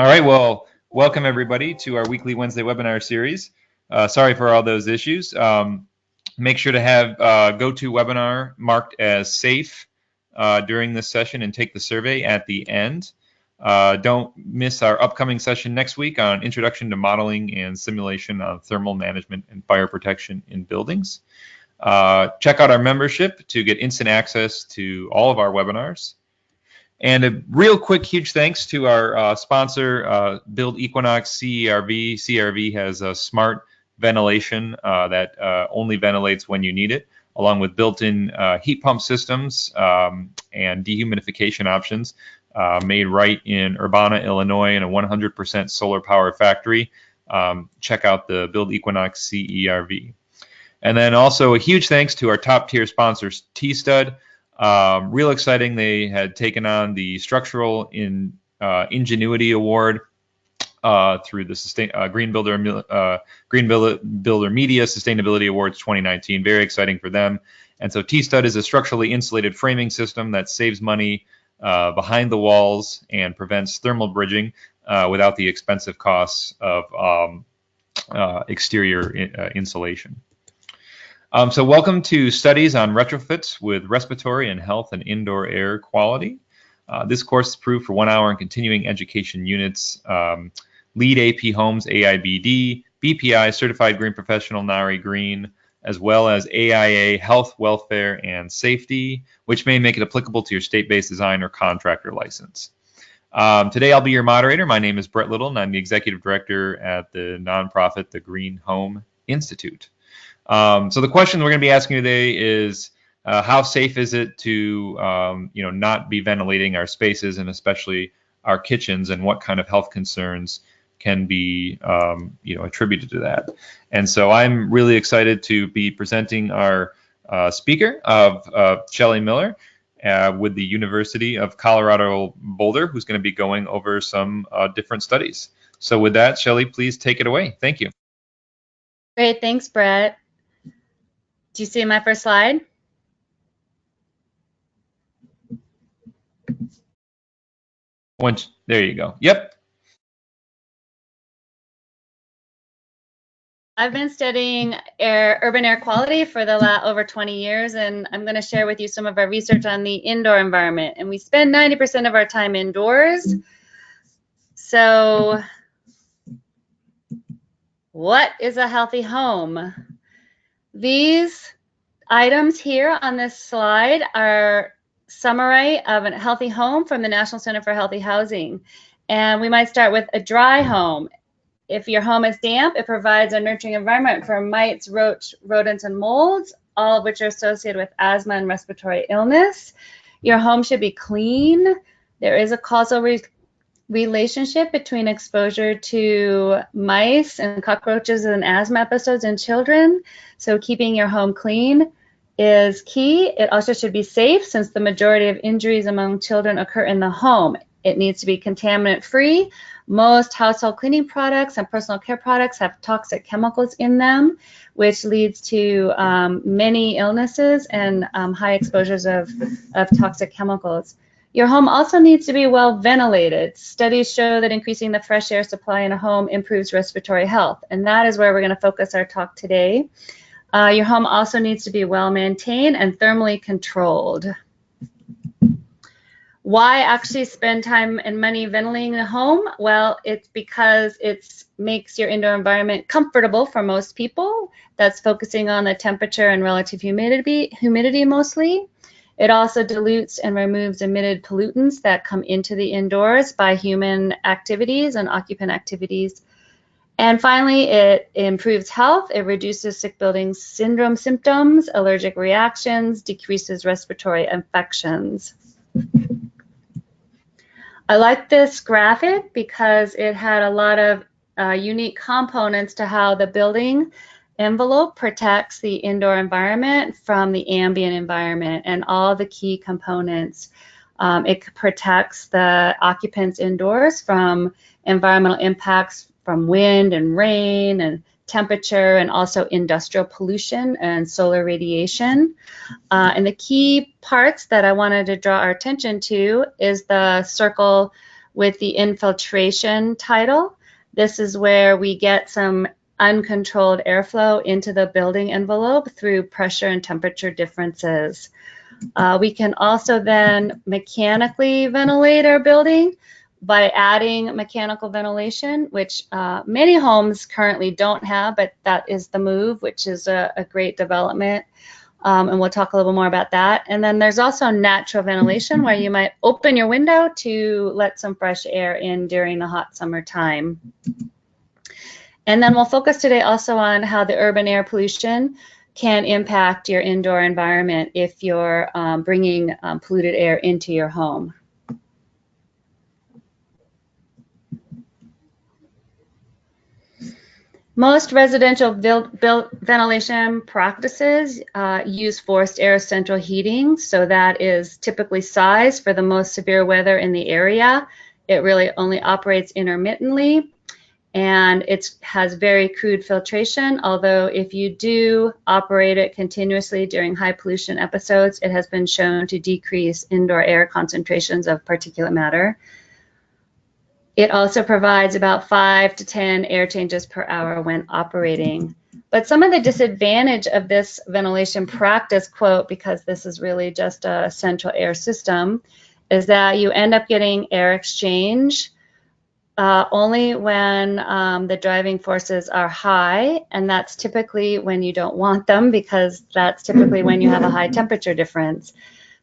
All right, well, welcome everybody to our weekly Wednesday webinar series. Sorry for all those issues. Make sure to have GoToWebinar marked as safe during this session and take the survey at the end. Don't miss our upcoming session next week on Introduction to Modeling and Simulation of Thermal Management and Fire Protection in Buildings. Check out our membership to get instant access to all of our webinars. And a real quick, huge thanks to our sponsor, Build Equinox CERV. CERV has a smart ventilation that only ventilates when you need it, along with built-in heat pump systems and dehumidification options made right in Urbana, Illinois, in a 100% solar power factory. Check out the Build Equinox CERV. And then also a huge thanks to our top tier sponsors, T-Stud. Real exciting. They had taken on the Structural Ingenuity Award through the Green Builder Media Sustainability Awards 2019. Very exciting for them. And so T-Stud is a structurally insulated framing system that saves money behind the walls and prevents thermal bridging without the expensive costs of exterior insulation. So welcome to Studies on Retrofits with Respiratory and Health and Indoor Air Quality. This course is approved for 1 hour in continuing education units. LEED AP Homes, AIBD, BPI, Certified Green Professional, NARI Green, as well as AIA, Health, Welfare, and Safety, which may make it applicable to your state-based design or contractor license. Today I'll be your moderator. My name is Brett Little, and I'm the Executive Director at the nonprofit, the Green Home Institute. So the question we're going to be asking today is how safe is it to not be ventilating our spaces and especially our kitchens, and what kind of health concerns can be attributed to that. And so I'm really excited to be presenting our speaker of Shelley Miller with the University of Colorado Boulder, who's going to be going over some different studies. So with that, Shelley, please take it away. Thank you. Great, thanks, Brett. Do you see my first slide? There you go. Yep. I've been studying urban air quality for the over 20 years, and I'm going to share with you some of our research on the indoor environment. And we spend 90% of our time indoors. So what is a healthy home? These items here on this slide are summary of a healthy home from the National Center for Healthy Housing. And we might start with a dry home. If your home is damp, it provides a nurturing environment for mites, rodents, and molds, all of which are associated with asthma and respiratory illness. Your home should be clean. There is a causal relationship between exposure to mice and cockroaches and asthma episodes in children. So keeping your home clean is key. It also should be safe, since the majority of injuries among children occur in the home. It needs to be contaminant free. Most household cleaning products and personal care products have toxic chemicals in them, which leads to many illnesses and high exposures of toxic chemicals. Your home also needs to be well ventilated. Studies show that increasing the fresh air supply in a home improves respiratory health, and that is where we're going to focus our talk today. Your home also needs to be well maintained and thermally controlled. Why actually spend time and money ventilating the home? Well, it's because it makes your indoor environment comfortable for most people. That's focusing on the temperature and relative humidity mostly. It also dilutes and removes emitted pollutants that come into the indoors by human activities and occupant activities. And finally, it improves health. It reduces sick building syndrome symptoms, allergic reactions, decreases respiratory infections. I like this graphic because it had a lot of unique components to how the building envelope protects the indoor environment from the ambient environment, and all the key components. It protects the occupants indoors from environmental impacts from wind and rain and temperature, and also industrial pollution and solar radiation. And the key parts that I wanted to draw our attention to is the circle with the infiltration title. This is where we get some uncontrolled airflow into the building envelope through pressure and temperature differences. We can also then mechanically ventilate our building by adding mechanical ventilation, which many homes currently don't have, but that is the move, which is a great development. And we'll talk a little more about that. And then there's also natural ventilation, where you might open your window to let some fresh air in during the hot summer time. And then we'll focus today also on how the urban air pollution can impact your indoor environment if you're bringing polluted air into your home. Most residential ventilation practices use forced air central heating, so that is typically sized for the most severe weather in the area. It really only operates intermittently, and it has very crude filtration, although if you do operate it continuously during high pollution episodes, it has been shown to decrease indoor air concentrations of particulate matter. It also provides about 5 to 10 air changes per hour when operating. But some of the disadvantage of this ventilation practice, quote, because this is really just a central air system, is that you end up getting air exchange only when the driving forces are high, and that's typically when you don't want them, because that's typically when you have a high temperature difference.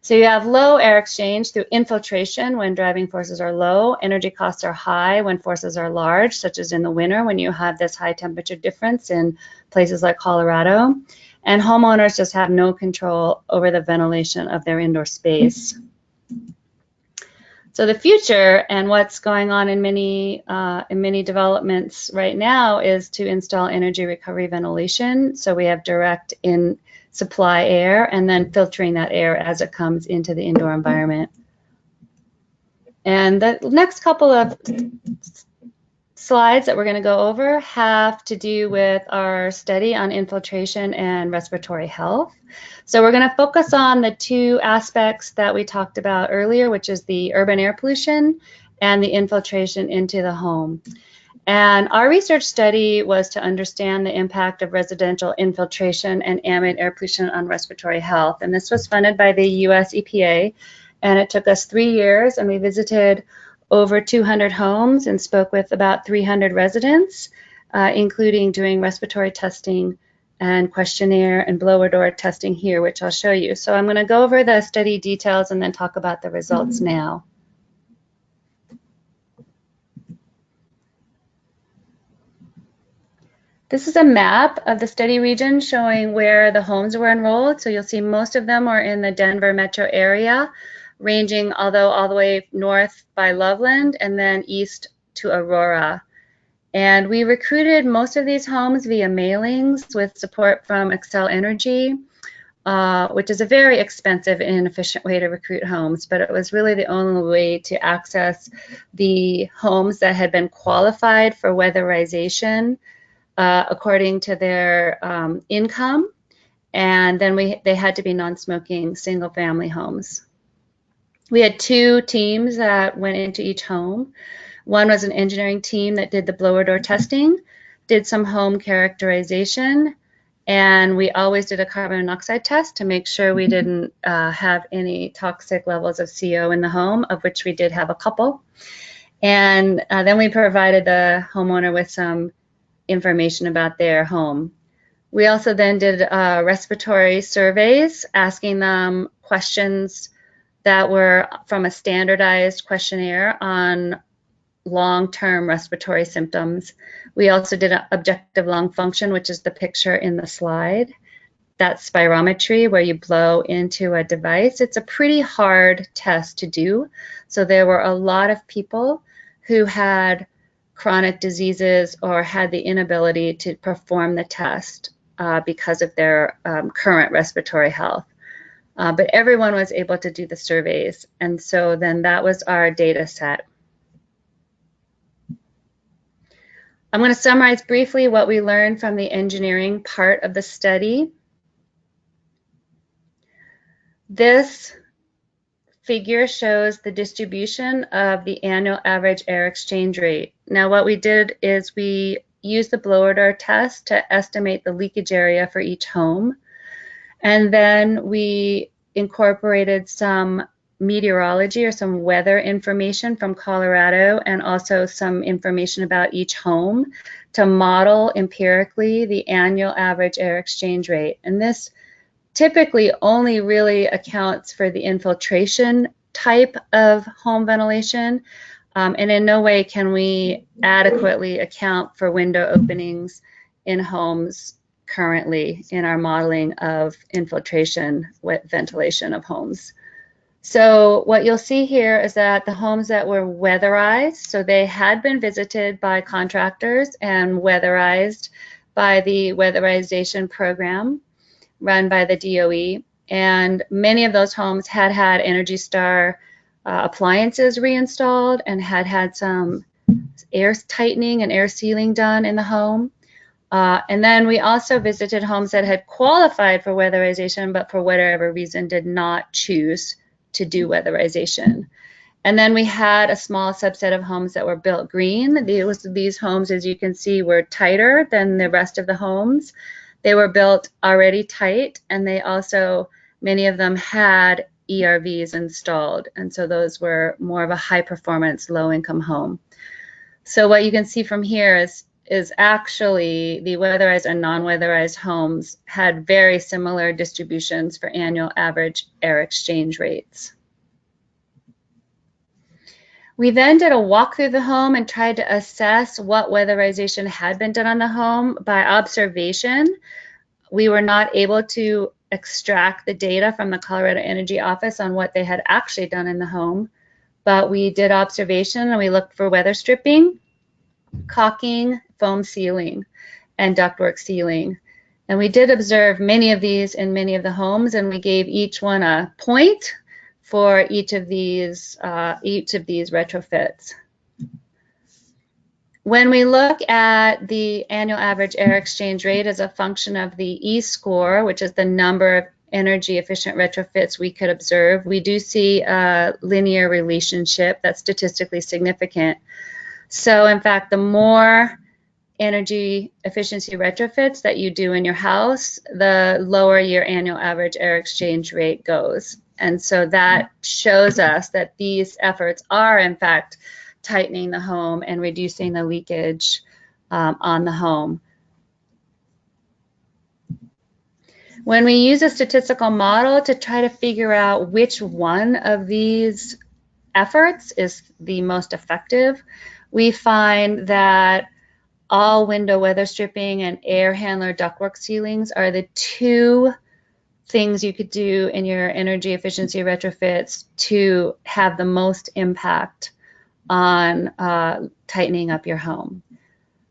So you have low air exchange through infiltration when driving forces are low. Energy costs are high when forces are large, such as in the winter when you have this high temperature difference in places like Colorado. And homeowners just have no control over the ventilation of their indoor space. So the future and what's going on in many developments right now is to install energy recovery ventilation. So we have direct in supply air and then filtering that air as it comes into the indoor environment. And the next couple of slides that we're going to go over have to do with our study on infiltration and respiratory health. So we're going to focus on the two aspects that we talked about earlier, which is the urban air pollution and the infiltration into the home. And our research study was to understand the impact of residential infiltration and ambient air pollution on respiratory health. And this was funded by the US EPA, and it took us 3 years, and we visited over 200 homes and spoke with about 300 residents, including doing respiratory testing and questionnaire and blower door testing here, which I'll show you. So I'm going to go over the study details and then talk about the results now. This is a map of the study region showing where the homes were enrolled. So you'll see most of them are in the Denver metro area, ranging all the way north by Loveland and then east to Aurora. And we recruited most of these homes via mailings with support from Xcel Energy, which is a very expensive and inefficient way to recruit homes, but it was really the only way to access the homes that had been qualified for weatherization according to their income, and then they had to be non-smoking single-family homes. We had 2 teams that went into each home. One was an engineering team that did the blower door testing, did some home characterization, and we always did a carbon monoxide test to make sure we didn't have any toxic levels of CO in the home, of which we did have a couple. And then we provided the homeowner with some information about their home. We also then did respiratory surveys, asking them questions that were from a standardized questionnaire on long-term respiratory symptoms. We also did an objective lung function, which is the picture in the slide. That's spirometry, where you blow into a device. It's a pretty hard test to do. So there were a lot of people who had chronic diseases or had the inability to perform the test because of their current respiratory health. But everyone was able to do the surveys. And so then that was our data set. I'm going to summarize briefly what we learned from the engineering part of the study. This figure shows the distribution of the annual average air exchange rate. Now what we did is we used the blower door test to estimate the leakage area for each home. And then we incorporated some meteorology or some weather information from Colorado and also some information about each home to model empirically the annual average air exchange rate. And this typically only really accounts for the infiltration type of home ventilation, and in no way can we adequately account for window openings in homes currently in our modeling of infiltration ventilation of homes. So what you'll see here is that the homes that were weatherized, so they had been visited by contractors and weatherized by the weatherization program run by the DOE, and many of those homes had had Energy Star appliances reinstalled and had some air tightening and air sealing done in the home. And then we also visited homes that had qualified for weatherization but for whatever reason did not choose to do weatherization. And then we had a small subset of homes that were built green. These homes, as you can see, were tighter than the rest of the homes. They were built already tight, and they also, many of them had ERVs installed, and so those were more of a high performance, low income home. So what you can see from here is actually the weatherized and non-weatherized homes had very similar distributions for annual average air exchange rates. We then did a walk through the home and tried to assess what weatherization had been done on the home by observation. We were not able to extract the data from the Colorado Energy Office on what they had actually done in the home, but we did observation and we looked for weather stripping, caulking, foam sealing, and ductwork sealing. And we did observe many of these in many of the homes, and we gave each one a point for each of these retrofits. When we look at the annual average air exchange rate as a function of the E-score, which is the number of energy efficient retrofits we could observe, we do see a linear relationship that's statistically significant. So in fact, the more energy efficiency retrofits that you do in your house, the lower your annual average air exchange rate goes. And so that shows us that these efforts are in fact tightening the home and reducing the leakage on the home. When we use a statistical model to try to figure out which one of these efforts is the most effective, we find that all window weather stripping and air handler ductwork sealings are the two things you could do in your energy efficiency retrofits to have the most impact on tightening up your home.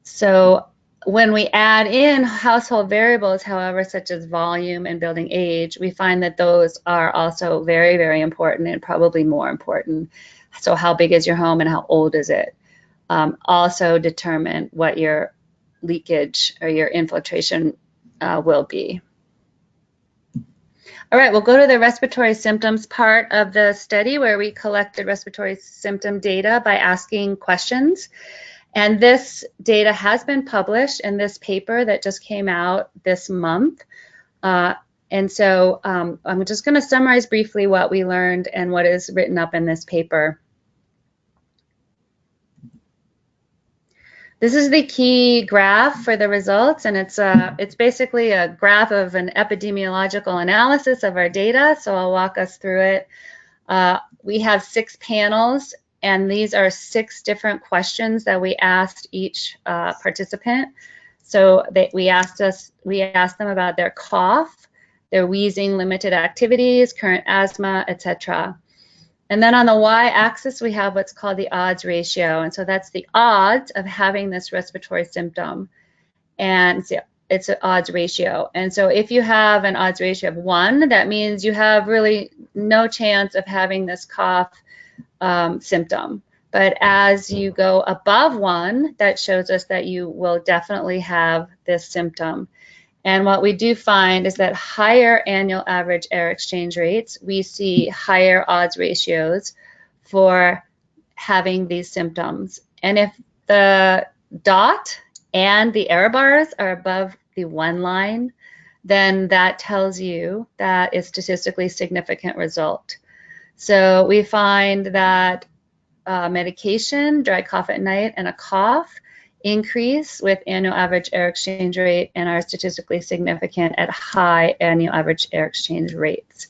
So when we add in household variables, however, such as volume and building age, we find that those are also very, very important and probably more important. So how big is your home and how old is it? Also determine what your leakage or your infiltration will be. All right, we'll go to the respiratory symptoms part of the study where we collected respiratory symptom data by asking questions. And this data has been published in this paper that just came out this month. And so I'm just going to summarize briefly what we learned and what is written up in this paper. This is the key graph for the results, and it's basically a graph of an epidemiological analysis of our data, so I'll walk us through it. We have 6 panels, and these are 6 different questions that we asked each participant. So we asked them about their cough, their wheezing, limited activities, current asthma, etc. And then on the y-axis, we have what's called the odds ratio. And so that's the odds of having this respiratory symptom. And it's an odds ratio. And so if you have an odds ratio of 1, that means you have really no chance of having this cough symptom. But as you go above 1, that shows us that you will definitely have this symptom. And what we do find is that higher annual average air exchange rates, we see higher odds ratios for having these symptoms. And if the dot and the error bars are above the 1 line, then that tells you that it's statistically significant result. So we find that medication, dry cough at night, and a cough increase with annual average air exchange rate and are statistically significant at high annual average air exchange rates.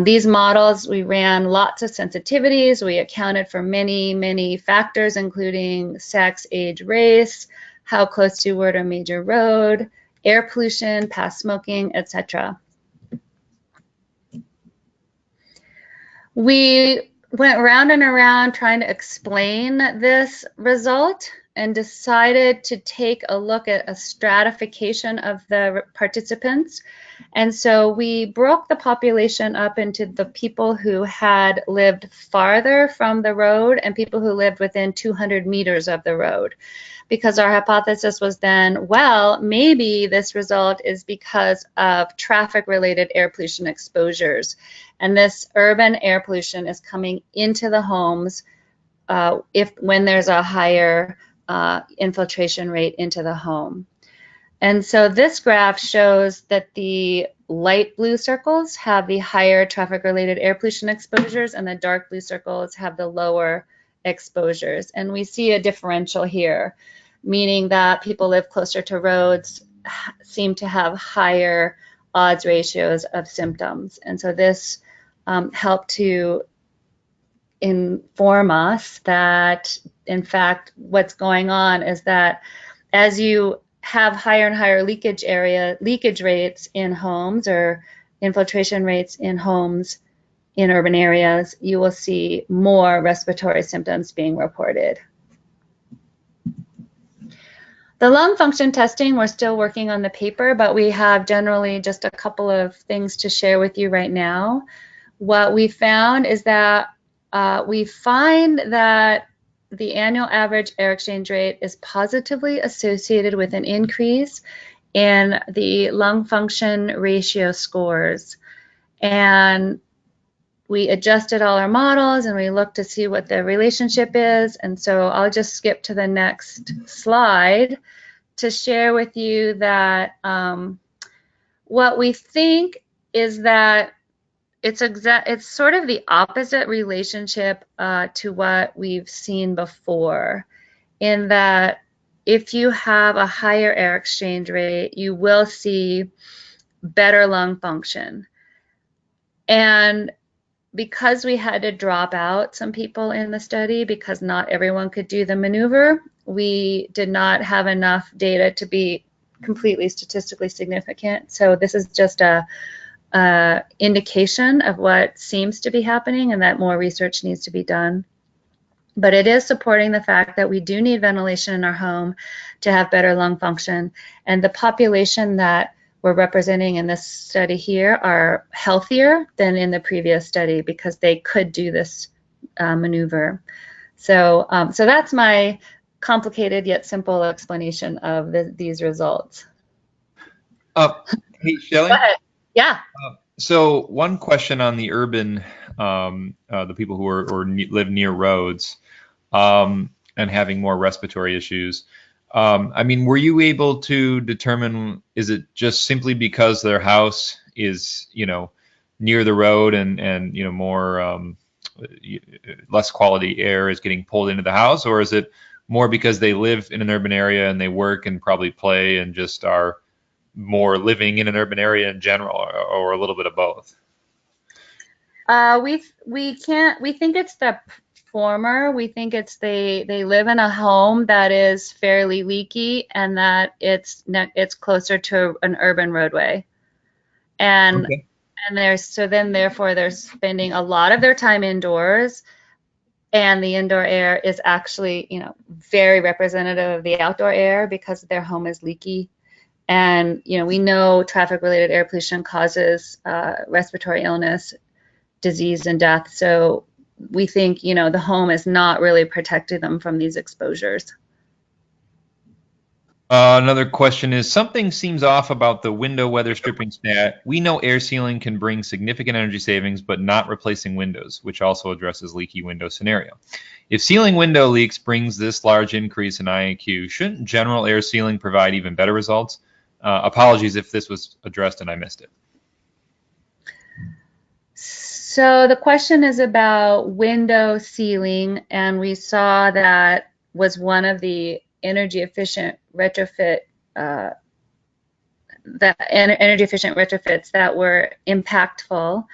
These models, we ran lots of sensitivities. We accounted for many, many factors, including sex, age, race, how close to ward or major road, air pollution, past smoking, etc. We went round and around trying to explain this result and decided to take a look at a stratification of the participants. And so we broke the population up into the people who had lived farther from the road and people who lived within 200 meters of the road. Because our hypothesis was then, well, maybe this result is because of traffic-related air pollution exposures. And this urban air pollution is coming into the homes when there's a higher infiltration rate into the home. And so this graph shows that the light blue circles have the higher traffic-related air pollution exposures and the dark blue circles have the lower exposures. And we see a differential here, meaning that people live closer to roads seem to have higher odds ratios of symptoms. And so this helped to inform us that, in fact, what's going on is that as you have higher and higher leakage rates in homes or infiltration rates in homes in urban areas, you will see more respiratory symptoms being reported. The lung function testing, we're still working on the paper, but we have generally just a couple of things to share with you right now. What we found is that we find that the annual average air exchange rate is positively associated with an increase in the lung function ratio scores. And we adjusted all our models and we looked to see what the relationship is. And so I'll just skip to the next slide to share with you that what we think is that it's sort of the opposite relationship to what we've seen before, in that if you have a higher air exchange rate, you will see better lung function. And because we had to drop out some people in the study because not everyone could do the maneuver, we did not have enough data to be completely statistically significant. So this is just a indication of what seems to be happening and that more research needs to be done. But it is supporting the fact that we do need ventilation in our home to have better lung function. And the population that we're representing in this study here are healthier than in the previous study because they could do this maneuver. So that's my complicated yet simple explanation of these results. Hey, Shelley? Go ahead. Yeah. So one question on the urban, the people who live near roads and having more respiratory issues. I mean, were you able to determine, is it just simply because their house is, near the road and more less quality air is getting pulled into the house, or is it more because they live in an urban area and they work and probably play and just are more living in an urban area in general, or a little bit of both? We think it's the former. We think it's they live in a home that is fairly leaky and that it's closer to an urban roadway, and okay. And therefore they're spending a lot of their time indoors, and the indoor air is actually very representative of the outdoor air because their home is leaky. And we know traffic-related air pollution causes respiratory illness, disease, and death. So we think the home is not really protecting them from these exposures. Another question is, something seems off about the window weather stripping stat. We know air sealing can bring significant energy savings, but not replacing windows, which also addresses leaky window scenario. If sealing window leaks brings this large increase in IAQ, shouldn't general air sealing provide even better results? Apologies if this was addressed and I missed it. So the question is about window sealing, and we saw that was one of the energy efficient retrofits that were impactful.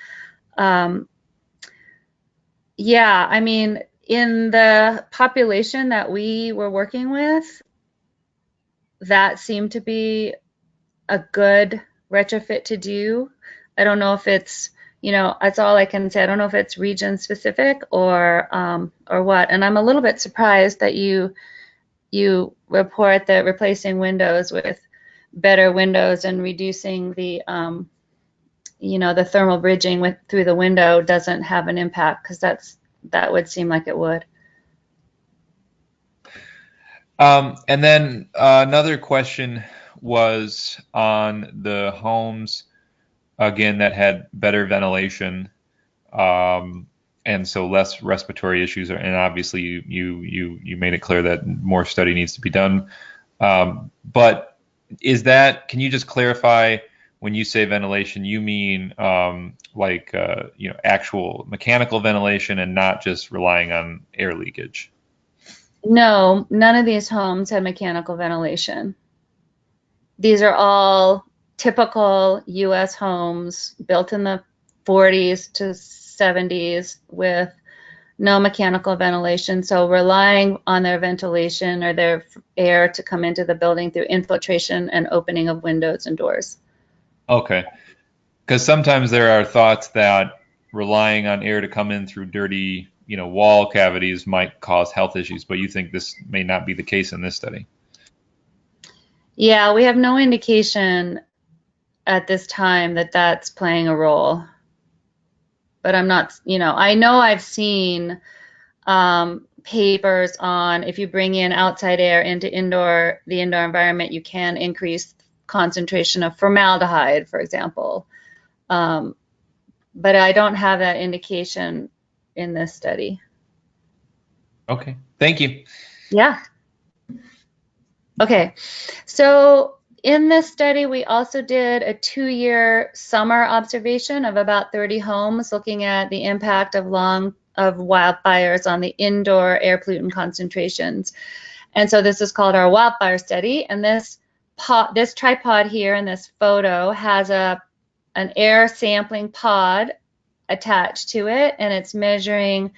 Yeah, I mean, in the population that we were working with, that seemed to be a good retrofit to do. I don't know if it's, that's all I can say. I don't know if it's region specific or what. And I'm a little bit surprised that you report that replacing windows with better windows and reducing the the thermal bridging through the window doesn't have an impact, because that would seem like it would. And then another question was on the homes, again, that had better ventilation, and so less respiratory issues. And obviously, you made it clear that more study needs to be done. But can you just clarify, when you say ventilation, you mean actual mechanical ventilation and not just relying on air leakage? No, none of these homes had mechanical ventilation. These are all typical U.S. homes built in the 40s to 70s with no mechanical ventilation. So relying on their ventilation or their air to come into the building through infiltration and opening of windows and doors. Okay. Because sometimes there are thoughts that relying on air to come in through dirty, wall cavities might cause health issues, but you think this may not be the case in this study? Yeah, we have no indication at this time that that's playing a role. But I'm not, I know I've seen papers on, if you bring in outside air into the indoor environment, you can increase concentration of formaldehyde, for example. But I don't have that indication in this study. Okay, thank you. Yeah. Okay, so in this study, we also did a 2-year summer observation of about 30 homes, looking at the impact of wildfires on the indoor air pollutant concentrations. And so this is called our wildfire study. And this tripod here in this photo has an air sampling pod attached to it, and it's measuring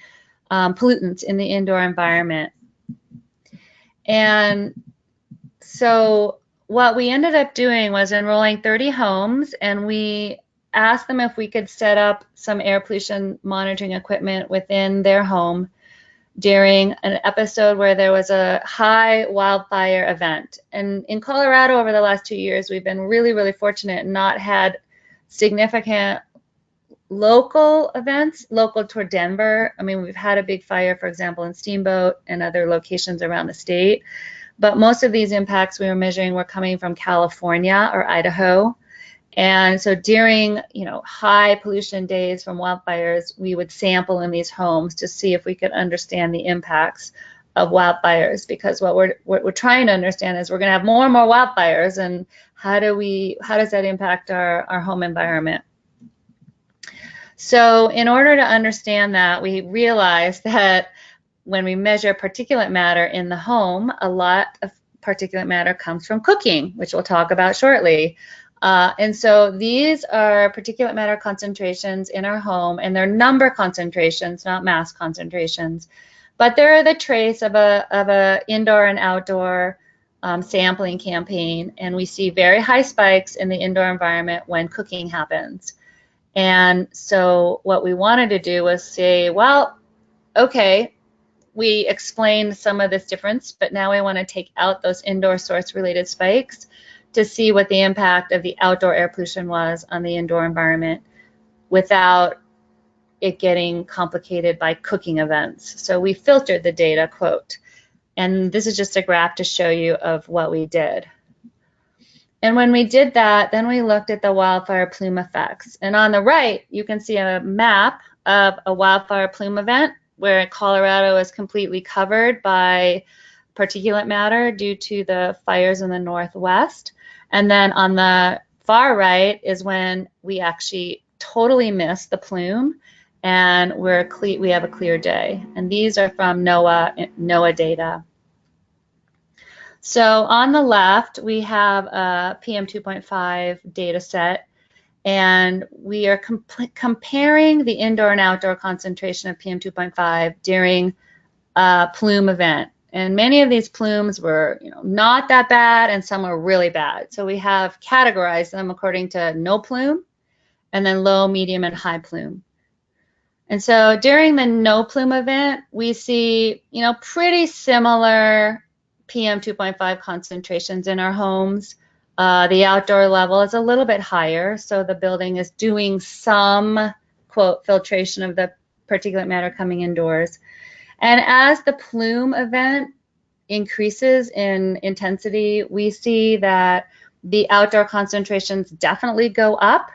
pollutants in the indoor environment. And so what we ended up doing was enrolling 30 homes, and we asked them if we could set up some air pollution monitoring equipment within their home during an episode where there was a high wildfire event. And in Colorado over the last 2 years, we've been really, really fortunate and not had significant local events, local toward Denver. I mean, we've had a big fire, for example, in Steamboat and other locations around the state. But most of these impacts we were measuring were coming from California or Idaho. And so during, high pollution days from wildfires, we would sample in these homes to see if we could understand the impacts of wildfires, because what we're trying to understand is we're going to have more and more wildfires, and how does that impact our home environment? So in order to understand that, we realized that when we measure particulate matter in the home, a lot of particulate matter comes from cooking, which we'll talk about shortly. And so these are particulate matter concentrations in our home, and they're number concentrations, not mass concentrations. But they're the trace of a indoor and outdoor sampling campaign, and we see very high spikes in the indoor environment when cooking happens. And so what we wanted to do was say, well, okay, we explained some of this difference, but now we want to take out those indoor source related spikes to see what the impact of the outdoor air pollution was on the indoor environment without it getting complicated by cooking events. So we filtered the data, quote. And this is just a graph to show you of what we did. And when we did that, then we looked at the wildfire plume effects. And on the right, you can see a map of a wildfire plume event where Colorado is completely covered by particulate matter due to the fires in the Northwest. And then on the far right is when we actually totally missed the plume and we have a clear day. And these are from NOAA data. So on the left, we have a PM 2.5 data set, and we are comparing the indoor and outdoor concentration of PM 2.5 during a plume event. And many of these plumes were not that bad, and some were really bad. So we have categorized them according to no plume, and then low, medium, and high plume. And so during the no plume event, we see pretty similar PM 2.5 concentrations in our homes. The outdoor level is a little bit higher, so the building is doing some, quote, filtration of the particulate matter coming indoors. And as the plume event increases in intensity, we see that the outdoor concentrations definitely go up.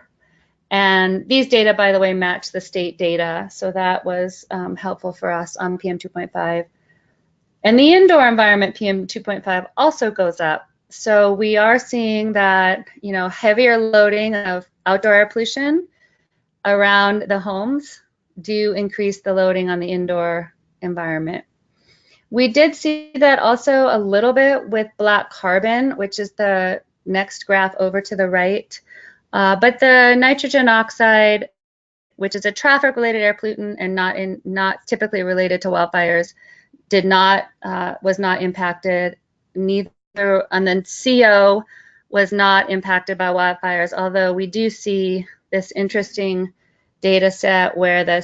And these data, by the way, match the state data, so that was helpful for us on PM 2.5. And the indoor environment PM 2.5 also goes up. So we are seeing that, heavier loading of outdoor air pollution around the homes do increase the loading on the indoor environment. We did see that also a little bit with black carbon, which is the next graph over to the right. But the nitrogen oxide, which is a traffic-related air pollutant and not typically related to wildfires, was not impacted. Neither, and then CO was not impacted by wildfires, although we do see this interesting data set where the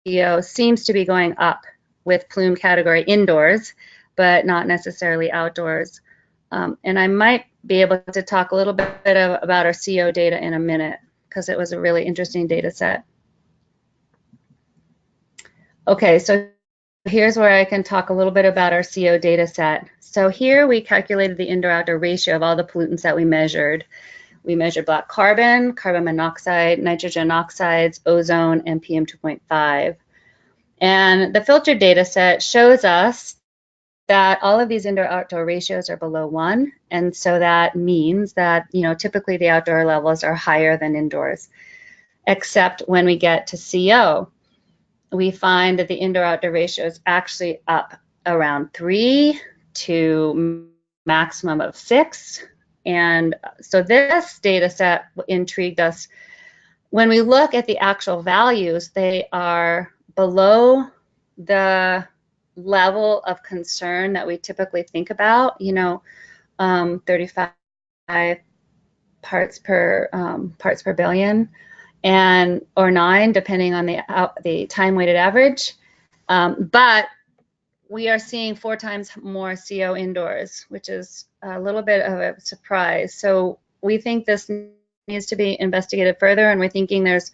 CO seems to be going up with plume category indoors, but not necessarily outdoors. And I might be able to talk a little bit about our CO data in a minute, because it was a really interesting data set. Okay, so here's where I can talk a little bit about our CO data set. So here we calculated the indoor-outdoor ratio of all the pollutants that we measured. We measured black carbon, carbon monoxide, nitrogen oxides, ozone, and PM 2.5. And the filtered data set shows us that all of these indoor-outdoor ratios are below 1. And so that means that, typically the outdoor levels are higher than indoors, except when we get to CO. We find that the indoor-outdoor ratio is actually up around 3 to maximum of 6. And so this data set intrigued us. When we look at the actual values, they are below the level of concern that we typically think about, 35 parts per billion. Or 9, depending on the time-weighted average. But we are seeing 4 times more CO indoors, which is a little bit of a surprise. So we think this needs to be investigated further, and we're thinking there's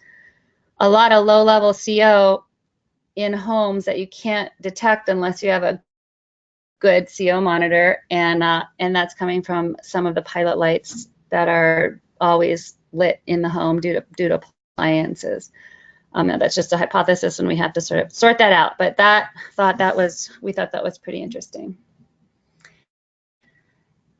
a lot of low-level CO in homes that you can't detect unless you have a good CO monitor, and that's coming from some of the pilot lights that are always lit in the home due to appliances. Now that's just a hypothesis, and we have to sort of sort that out. But we thought that was pretty interesting.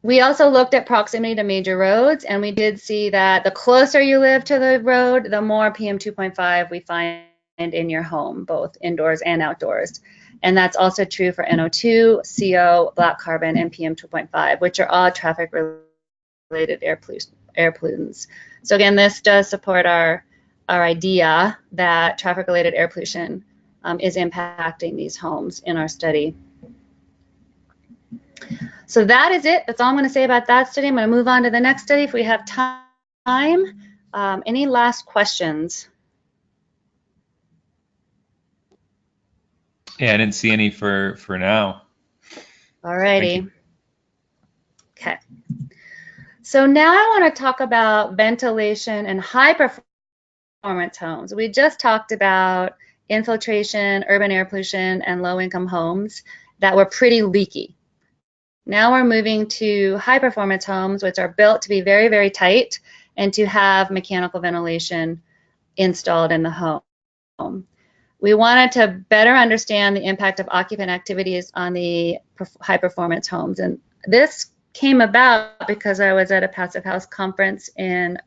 We also looked at proximity to major roads, and we did see that the closer you live to the road, the more PM 2.5 we find in your home, both indoors and outdoors. And that's also true for NO2, CO, black carbon, and PM 2.5, which are all traffic-related air pollutants. So again, this does support our idea that traffic-related air pollution is impacting these homes in our study. So that is it. That's all I'm going to say about that study. I'm going to move on to the next study if we have time. Any last questions? Yeah, I didn't see any for now. All righty. Okay. So now I want to talk about ventilation and high performance homes. We just talked about infiltration, urban air pollution, and low-income homes. that were pretty leaky. Now we're moving to high performance homes, which are built to be very, very tight and to have mechanical ventilation installed in the home. We wanted to better understand the impact of occupant activities on the high performance homes. And this came about because I was at a passive house conference in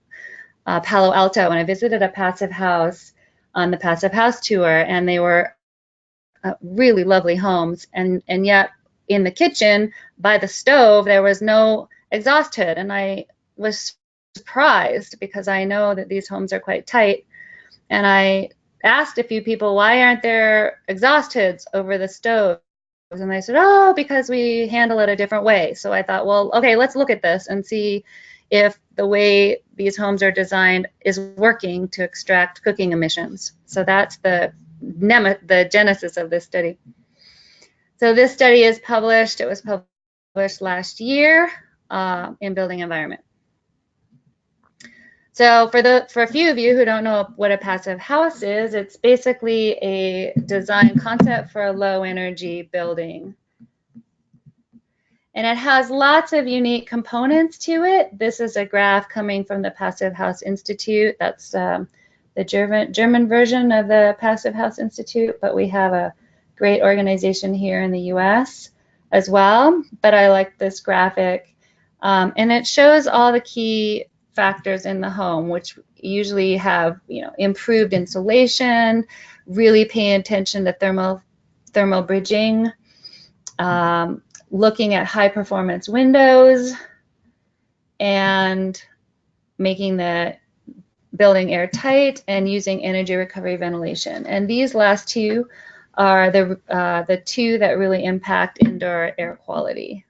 Palo Alto, and I visited a passive house on the passive house tour, and they were really lovely homes, and yet in the kitchen by the stove there was no exhaust hood, and I was surprised because I know that these homes are quite tight, and I asked a few people, why aren't there exhaust hoods over the stove? And they said, oh, because we handle it a different way. So I thought, well, okay, let's look at this and see if the way these homes are designed is working to extract cooking emissions. So that's the genesis of this study. So this study is published. It was published last year in Building Environment. So for a few of you who don't know what a passive house is, it's basically a design concept for a low energy building. And it has lots of unique components to it. This is a graph coming from the Passive House Institute. That's the German version of the Passive House Institute, but we have a great organization here in the US as well. But I like this graphic. And it shows all the key factors in the home, which usually have, improved insulation, really paying attention to thermal bridging, looking at high performance windows, and making the building airtight, and using energy recovery ventilation. And these last two are the two that really impact indoor air quality.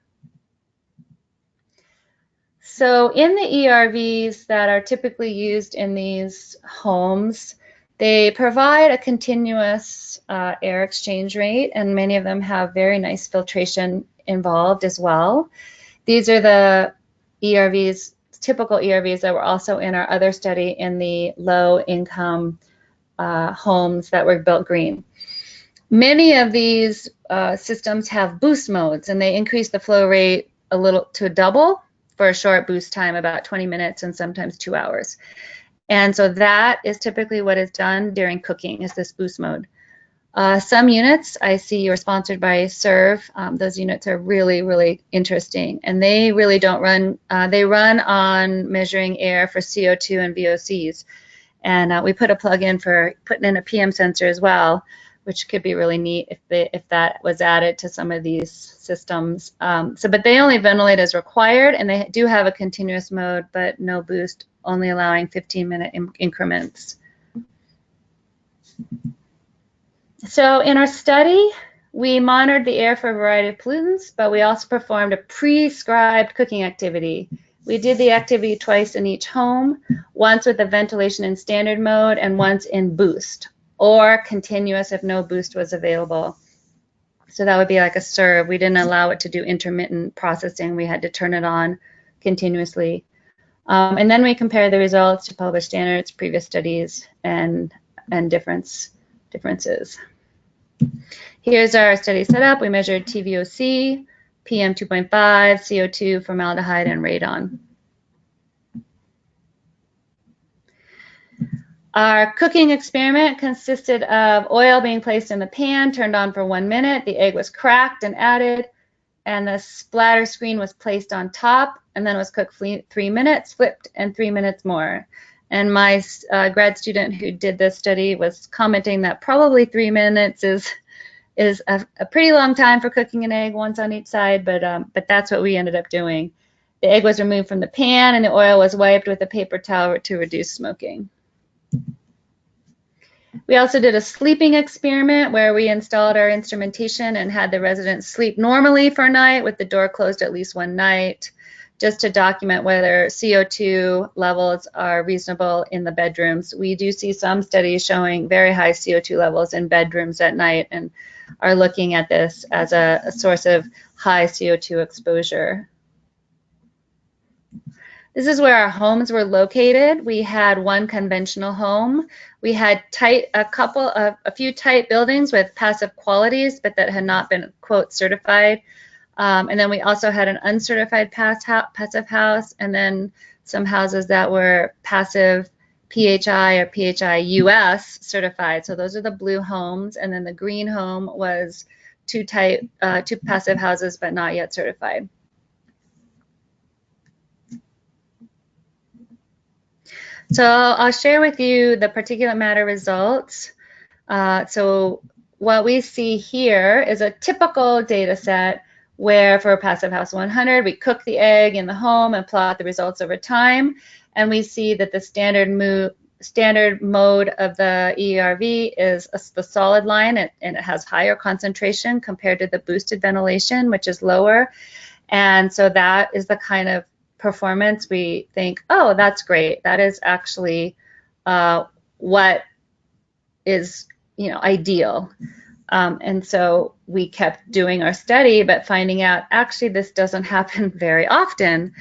So in the ERVs that are typically used in these homes, they provide a continuous air exchange rate, and many of them have very nice filtration involved as well. These are the ERVs, typical ERVs that were also in our other study in the low income homes that were built green. Many of these systems have boost modes, and they increase the flow rate a little to double for a short boost time, about 20 minutes and sometimes 2 hours. And so that is typically what is done during cooking, is this boost mode. Some units I see are sponsored by SERV. Those units are really, really interesting. And they really don't run, they run on measuring air for CO2 and VOCs. And we put a plug in for putting in a PM sensor as well, which could be really neat if that was added to some of these systems. But they only ventilate as required, and they do have a continuous mode, but no boost, only allowing 15-minute increments. So in our study, we monitored the air for a variety of pollutants, but we also performed a prescribed cooking activity. We did the activity twice in each home, once with the ventilation in standard mode and once in boost, or continuous if no boost was available. So that would be like a serve. We didn't allow it to do intermittent processing. We had to turn it on continuously. And then we compare the results to published standards, previous studies, and differences. Here's our study setup. We measured TVOC, PM 2.5, CO2, formaldehyde, and radon. Our cooking experiment consisted of oil being placed in the pan, turned on for 1 minute, the egg was cracked and added, and the splatter screen was placed on top, and then was cooked 3 minutes, flipped, and 3 minutes more. And my grad student who did this study was commenting that probably 3 minutes is a pretty long time for cooking an egg, once on each side, but that's what we ended up doing. The egg was removed from the pan, and the oil was wiped with a paper towel to reduce smoking. We also did a sleeping experiment where we installed our instrumentation and had the residents sleep normally for a night with the door closed at least one night, just to document whether CO2 levels are reasonable in the bedrooms. We do see some studies showing very high CO2 levels in bedrooms at night, and are looking at this as a source of high CO2 exposure. This is where our homes were located. We had one conventional home. We had a few tight buildings with passive qualities, but that had not been, quote, certified. And then we also had an uncertified passive house, and then some houses that were passive PHI or CEUS certified. So those are the blue homes, and then the green home was two passive houses, but not yet certified. So I'll share with you the particulate matter results. So what we see here is a typical data set where for passive house 100, we cook the egg in the home and plot the results over time. And we see that the standard mode of the ERV is the solid line, and it has higher concentration compared to the boosted ventilation, which is lower. And so that is the kind of performance we think, oh, that's great. That is actually what is, ideal. And so we kept doing our study, but finding out actually this doesn't happen very often.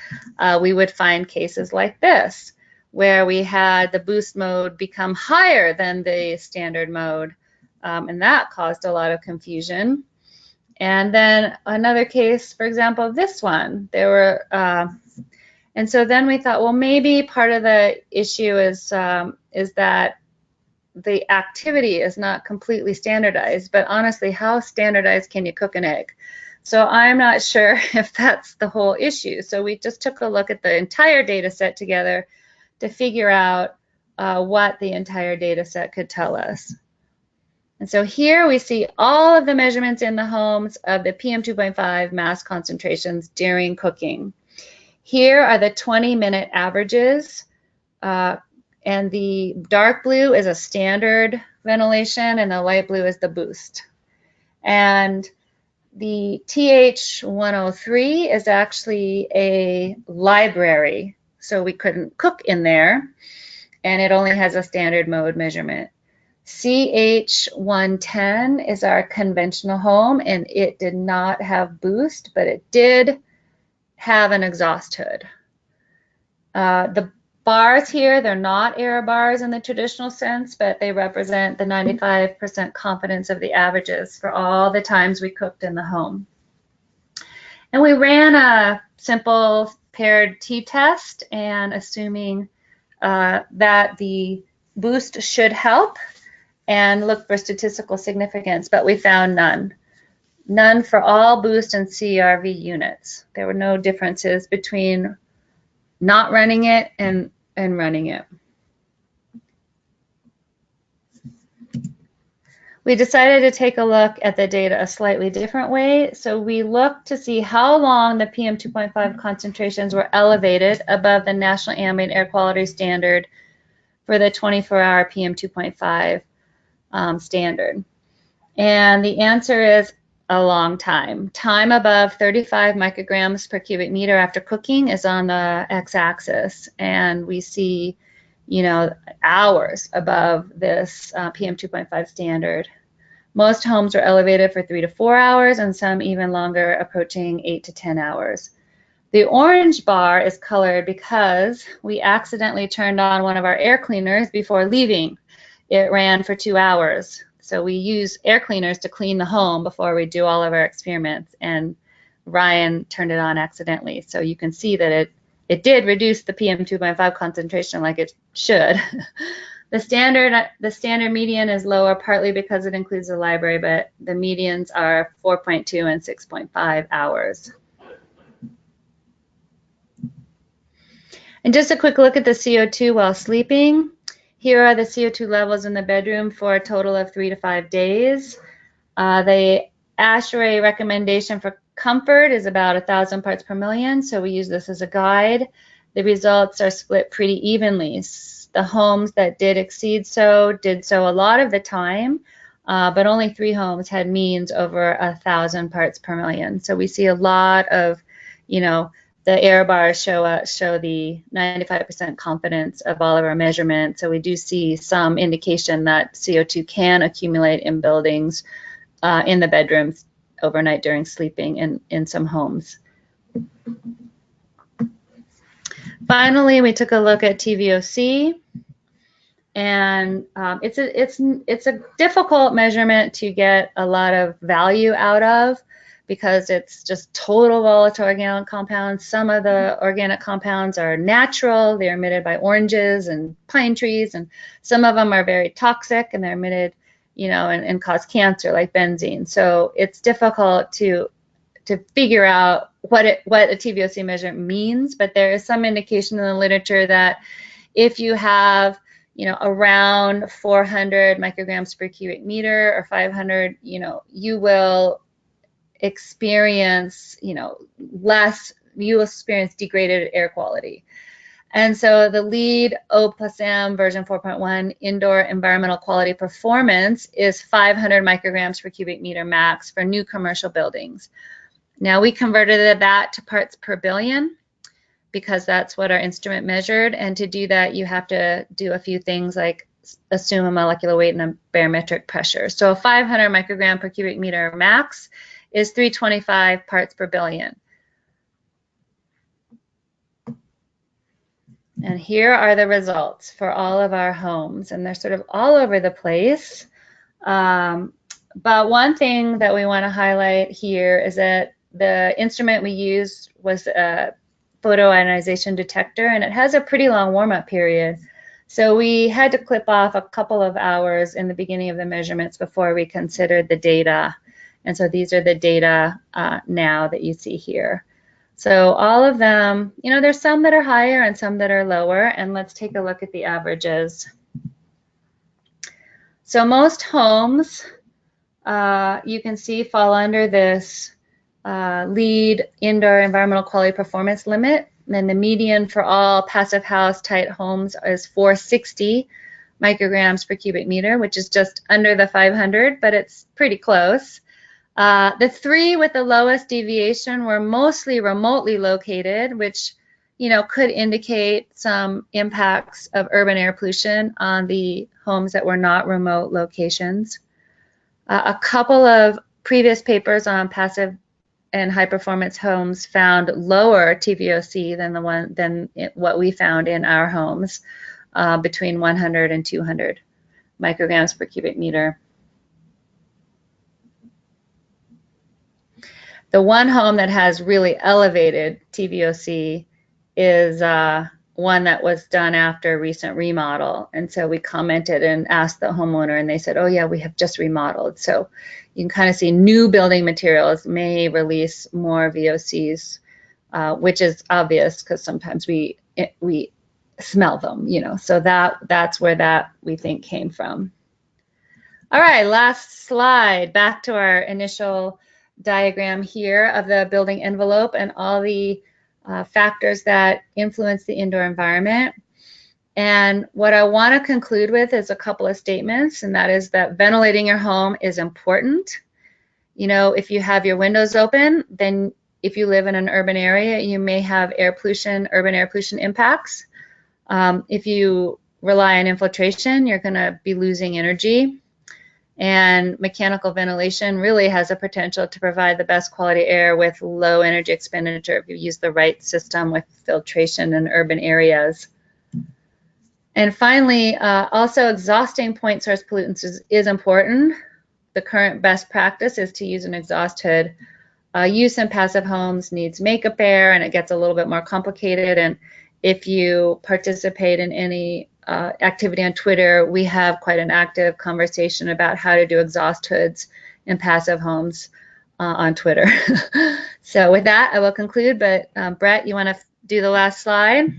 We would find cases like this, where we had the boost mode become higher than the standard mode, and that caused a lot of confusion. And then another case, for example, this one, and so then we thought, well, maybe part of the issue is that the activity is not completely standardized, but honestly, how standardized can you cook an egg? So I'm not sure if that's the whole issue. So we just took a look at the entire data set together to figure out what the entire data set could tell us. And so here we see all of the measurements in the homes of the PM2.5 mass concentrations during cooking. Here are the 20-minute averages, and the dark blue is a standard ventilation, and the light blue is the boost. And the TH103 is actually a library, so we couldn't cook in there, and it only has a standard mode measurement. CH110 is our conventional home, and it did not have boost, but it did have an exhaust hood. The bars here, they're not error bars in the traditional sense, but they represent the 95% confidence of the averages for all the times we cooked in the home. And we ran a simple paired t-test, and assuming that the boost should help, and look for statistical significance, but we found none. None for all boost and CRV units. There were no differences between not running it and running it. We decided to take a look at the data a slightly different way. So we looked to see how long the PM2.5 concentrations were elevated above the National Ambient Air Quality Standard for the 24-hour PM2.5 standard. And the answer is a long time. Time above 35 micrograms per cubic meter after cooking is on the x-axis, and we see, hours above this PM2.5 standard. Most homes are elevated for 3 to 4 hours, and some even longer, approaching 8 to 10 hours. The orange bar is colored because we accidentally turned on one of our air cleaners before leaving. It ran for 2 hours. So we use air cleaners to clean the home before we do all of our experiments, and Ryan turned it on accidentally. So you can see that it did reduce the PM2.5 concentration like it should. The standard median is lower partly because it includes the library, but the medians are 4.2 and 6.5 hours. And just a quick look at the CO2 while sleeping. Here are the CO2 levels in the bedroom for a total of 3 to 5 days. The ASHRAE recommendation for comfort is about 1,000 parts per million, so we use this as a guide. The results are split pretty evenly. The homes that did exceed did so a lot of the time, but only 3 homes had means over 1,000 parts per million. So we see a lot of, the error bars show the 95% confidence of all of our measurements. So we do see some indication that CO2 can accumulate in buildings, in the bedrooms overnight during sleeping in some homes. Finally, we took a look at TVOC, and it's a difficult measurement to get a lot of value out of because it's just total volatile organic compounds. Some of the organic compounds are natural; they're emitted by oranges and pine trees, and some of them are very toxic and they're emitted, you know, and cause cancer, like benzene. So it's difficult to figure out what a TVOC measurement means, but there is some indication in the literature that if you have, you know, around 400 micrograms per cubic meter or 500, you know, you will experience, you know, you will experience degraded air quality. And so the LEED O+M version 4.1 indoor environmental quality performance is 500 micrograms per cubic meter max for new commercial buildings. Now we converted that to parts per billion because that's what our instrument measured. And to do that, you have to do a few things like assume a molecular weight and a barometric pressure. So 500 microgram per cubic meter max is 325 parts per billion. And here are the results for all of our homes, and they're sort of all over the place. But one thing that we want to highlight here is that the instrument we used was a photoionization detector, and it has a pretty long warm-up period. So we had to clip off a couple of hours in the beginning of the measurements before we considered the data. And so these are the data now that you see here. So all of them, you know, there's some that are higher and some that are lower, and let's take a look at the averages. So most homes, you can see, fall under this LEED indoor environmental quality performance limit. And then the median for all passive house type homes is 460 micrograms per cubic meter, which is just under the 500, but it's pretty close. The three with the lowest deviation were mostly remotely located, which, you know, could indicate some impacts of urban air pollution on the homes that were not remote locations. A couple of previous papers on passive and high performance homes found lower TVOC than what we found in our homes, between 100 and 200 micrograms per cubic meter. The one home that has really elevated TVOC is one that was done after a recent remodel. And so we commented and asked the homeowner, and they said, oh yeah, we have just remodeled. So you can kind of see new building materials may release more VOCs, which is obvious because sometimes we smell them, you know. So that's where that we think came from. All right, last slide. Back to our initial diagram here of the building envelope and all the factors that influence the indoor environment. And what I want to conclude with is a couple of statements, and that is that ventilating your home is important. You know, if you have your windows open, then if you live in an urban area, you may have air pollution, urban air pollution impacts. If you rely on infiltration, you're going to be losing energy. And mechanical ventilation really has a potential to provide the best quality air with low energy expenditure if you use the right system with filtration in urban areas. And finally, also exhausting point source pollutants is important. The current best practice is to use an exhaust hood. Use in passive homes needs makeup air, and it gets a little bit more complicated. And if you participate in any activity on Twitter, we have quite an active conversation about how to do exhaust hoods in passive homes on Twitter. So with that, I will conclude, but Brett, you want to do the last slide?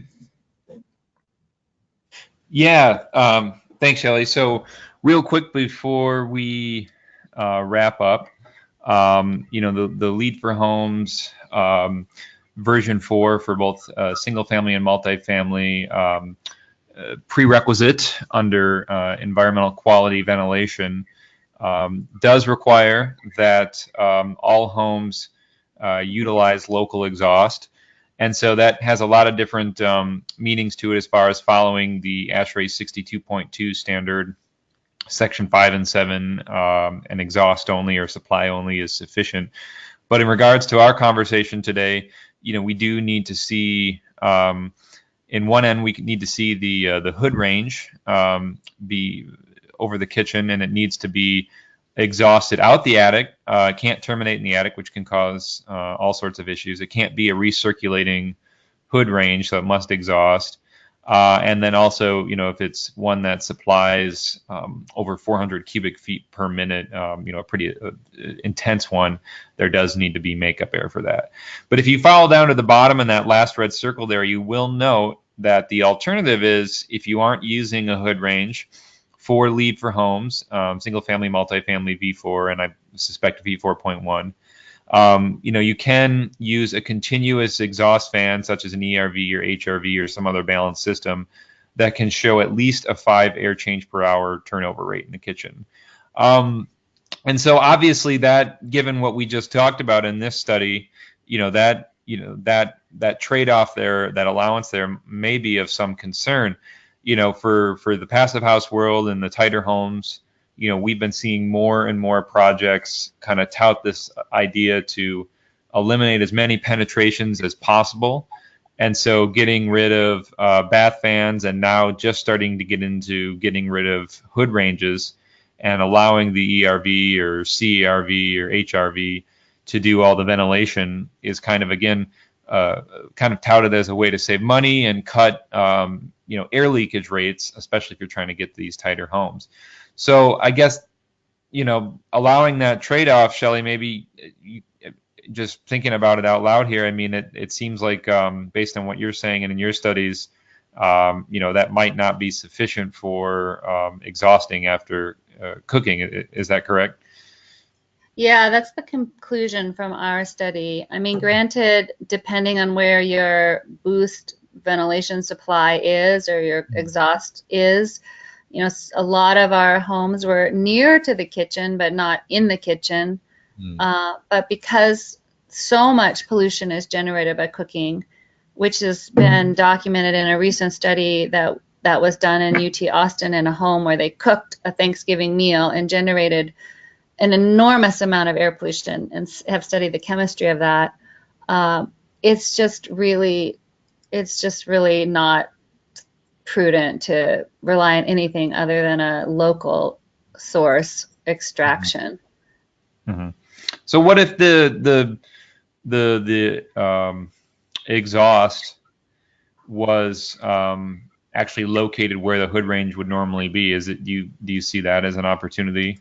Yeah, thanks, Shelley. So real quick before we wrap up, you know, the LEED for homes version 4 for both single family and multifamily prerequisite under environmental quality ventilation does require that all homes utilize local exhaust. And so that has a lot of different meanings to it as far as following the ASHRAE 62.2 standard. Section 5 and 7, and exhaust only or supply only is sufficient. But in regards to our conversation today, you know, we do need to see in one end, we need to see the hood range be over the kitchen, and it needs to be exhausted out the attic. It can't terminate in the attic, which can cause all sorts of issues. It can't be a recirculating hood range, so it must exhaust. And then also, if it's one that supplies over 400 cubic feet per minute, a pretty intense one, there does need to be makeup air for that. But if you follow down to the bottom in that last red circle there, you will note that the alternative is, if you aren't using a hood range for LEED for homes, single family, multifamily V4, and I suspect V4.1, you can use a continuous exhaust fan, such as an ERV or HRV or some other balanced system that can show at least a 5 air change per hour turnover rate in the kitchen. And so obviously that, given what we just talked about in this study, that trade-off there, that allowance there may be of some concern. For the passive house world and the tighter homes, we've been seeing more and more projects kind of tout this idea to eliminate as many penetrations as possible. And so getting rid of bath fans, and now just starting to get into getting rid of hood ranges and allowing the ERV or CERV or HRV to do all the ventilation is kind of, again, kind of touted as a way to save money and cut air leakage rates, especially if you're trying to get these tighter homes. So I guess, allowing that trade-off, Shelley, maybe just thinking about it out loud here, I mean, it seems like, based on what you're saying and in your studies, that might not be sufficient for exhausting after cooking. Is that correct? Yeah, that's the conclusion from our study. I mean, granted, depending on where your boost ventilation supply is or your exhaust is, a lot of our homes were near to the kitchen, but not in the kitchen. But because so much pollution is generated by cooking, which has been documented in a recent study that was done in UT Austin in a home where they cooked a Thanksgiving meal and generated an enormous amount of air pollution, and have studied the chemistry of that. It's just really not prudent to rely on anything other than a local source extraction. Mm-hmm. So what if the exhaust was actually located where the hood range would normally be? Do you see that as an opportunity?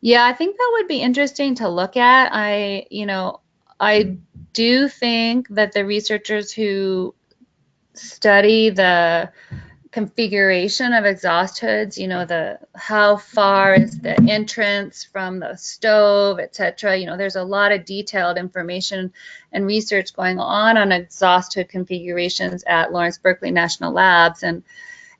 Yeah, I think that would be interesting to look at. I do think that the researchers who study the configuration of exhaust hoods, how far is the entrance from the stove, etc. There's a lot of detailed information and research going on exhaust hood configurations at Lawrence Berkeley National Labs, and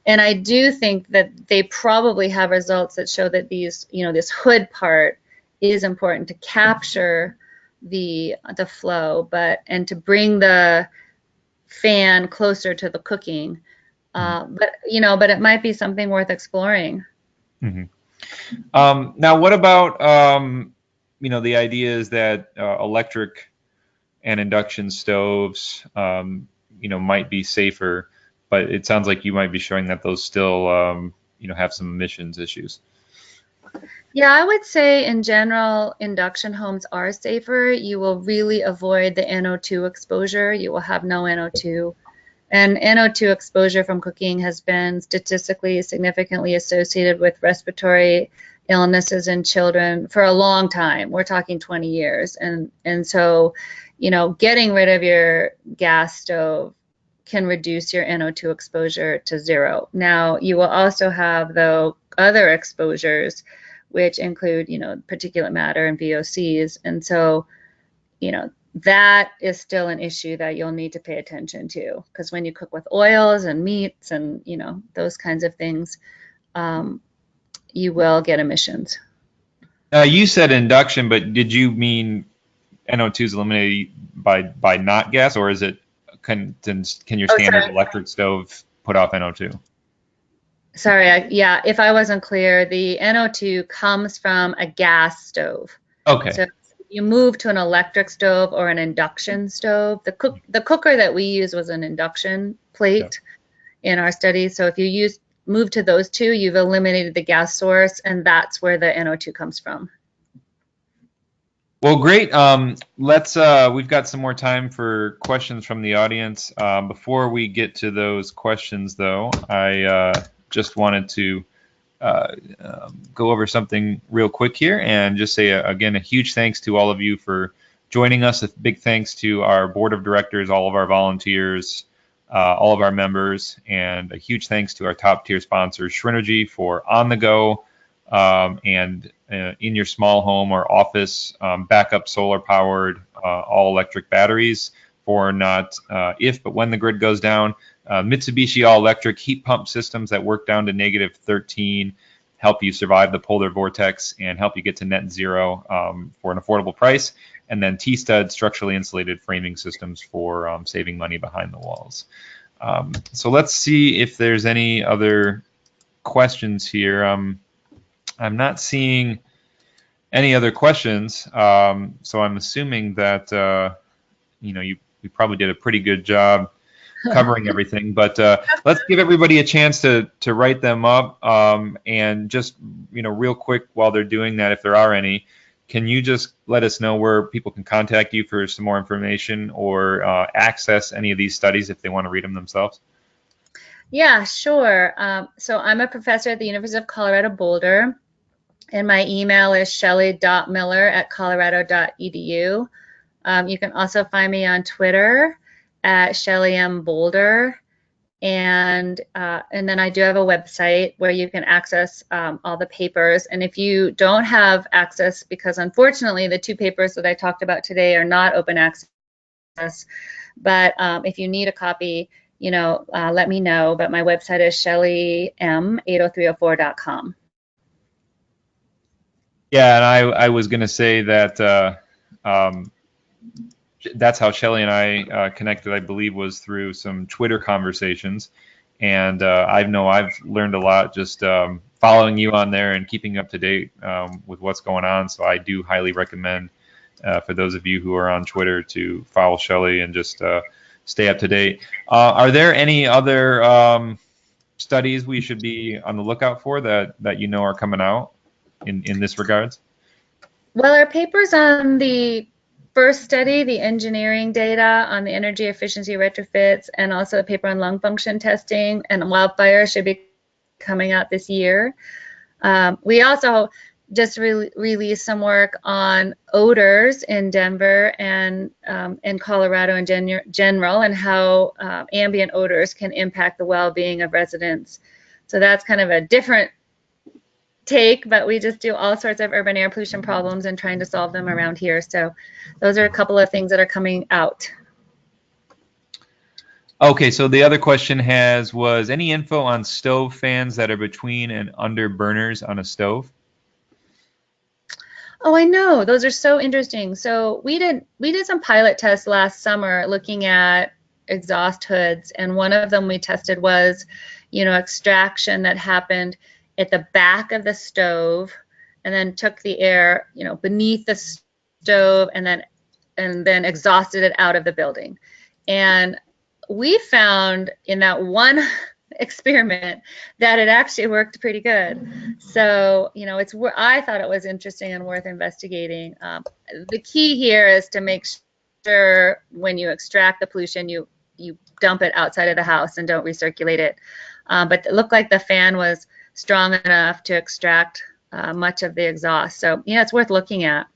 I do think that they probably have results that show that these, this hood part is important to capture the flow, and to bring the fan closer to the cooking. But it might be something worth exploring. Mm-hmm. Now, what about the idea is that electric and induction stoves, might be safer, but it sounds like you might be showing that those still, have some emissions issues. Yeah, I would say in general, induction homes are safer. You will really avoid the NO2 exposure. You will have no NO2. And NO2 exposure from cooking has been statistically significantly associated with respiratory illnesses in children for a long time. We're talking 20 years. And so, getting rid of your gas stove can reduce your NO2 exposure to 0. Now, you will also have, though, other exposures, which include, particulate matter and VOCs. And so, that is still an issue that you'll need to pay attention to, because when you cook with oils and meats and, those kinds of things, you will get emissions. You said induction, but did you mean NO2 is eliminated by not gas, or is it can your standard electric stove put off NO2? Sorry, if I wasn't clear, the NO2 comes from a gas stove. Okay. So you move to an electric stove or an induction stove. The cooker that we use was an induction plate in our study. So if you move to those two, you've eliminated the gas source, and that's where the NO2 comes from. Well, great. We've got some more time for questions from the audience. Before we get to those questions, though, I just wanted to go over something real quick here and just say, again, a huge thanks to all of you for joining us. A big thanks to our board of directors, all of our volunteers, all of our members, and a huge thanks to our top tier sponsors, Shrinergy, for on the go and in your small home or office, backup solar powered, all electric batteries for not if, but when the grid goes down. Mitsubishi all electric heat pump systems that work down to -13, help you survive the polar vortex and help you get to net zero for an affordable price. And then T-Stud structurally insulated framing systems for saving money behind the walls. So let's see if there's any other questions here. I'm not seeing any other questions, so I'm assuming that you probably did a pretty good job covering everything. But let's give everybody a chance to write them up, and just real quick while they're doing that, if there are any, can you just let us know where people can contact you for some more information or access any of these studies if they want to read them themselves? Yeah, sure. So I'm a professor at the University of Colorado Boulder, and my email is shelley.miller@colorado.edu. You can also find me on Twitter at ShelleyMBoulder, and then I do have a website where you can access all the papers. And if you don't have access, because unfortunately the two papers that I talked about today are not open access, but if you need a copy, let me know. But my website is ShelleyM80304.com. Yeah, and I was going to say that that's how Shelley and I connected, I believe, was through some Twitter conversations. And I know I've learned a lot just following you on there and keeping up to date with what's going on. So I do highly recommend for those of you who are on Twitter to follow Shelley and just stay up to date. Are there any other studies we should be on the lookout for that are coming out in this regards? Well, our papers on the first study, the engineering data on the energy efficiency retrofits, and also a paper on lung function testing and wildfire should be coming out this year. We also just released some work on odors in Denver and in Colorado in general, and how ambient odors can impact the well-being of residents. So that's kind of a different take, but we just do all sorts of urban air pollution problems and trying to solve them around here. So those are a couple of things that are coming out. Okay, so the other question was any info on stove fans that are between and under burners on a stove? Oh, I know. Those are so interesting. So we did some pilot tests last summer looking at exhaust hoods, and one of them we tested was, extraction that happened at the back of the stove, and then took the air, beneath the stove, and then exhausted it out of the building. And we found in that one experiment that it actually worked pretty good. So, I thought it was interesting and worth investigating. The key here is to make sure when you extract the pollution, you dump it outside of the house and don't recirculate it. But it looked like the fan was strong enough to extract much of the exhaust. So, it's worth looking at.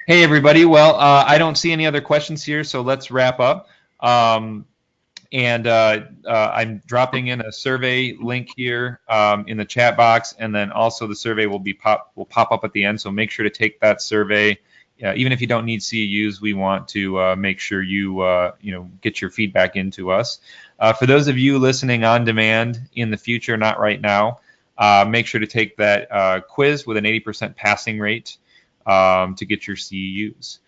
Hey, everybody. Well, I don't see any other questions here, so let's wrap up. I'm dropping in a survey link here in the chat box, and then also the survey will pop up at the end. So make sure to take that survey. Even if you don't need CEUs, we want to make sure you get your feedback into us. For those of you listening on demand in the future, not right now, make sure to take that quiz with an 80% passing rate to get your CEUs.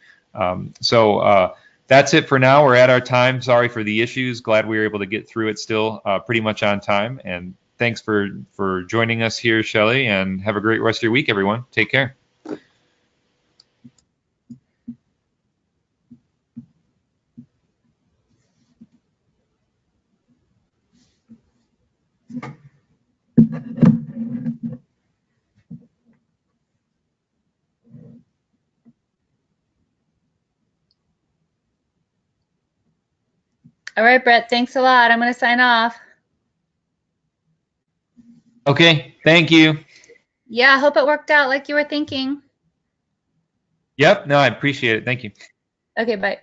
That's it for now. We're at our time. Sorry for the issues. Glad we were able to get through it still pretty much on time. And thanks for joining us here, Shelley, and have a great rest of your week, everyone. Take care. All right, Brett, thanks a lot. I'm going to sign off. Okay, thank you. Yeah, I hope it worked out like you were thinking. Yep, no, I appreciate it. Thank you. Okay, bye.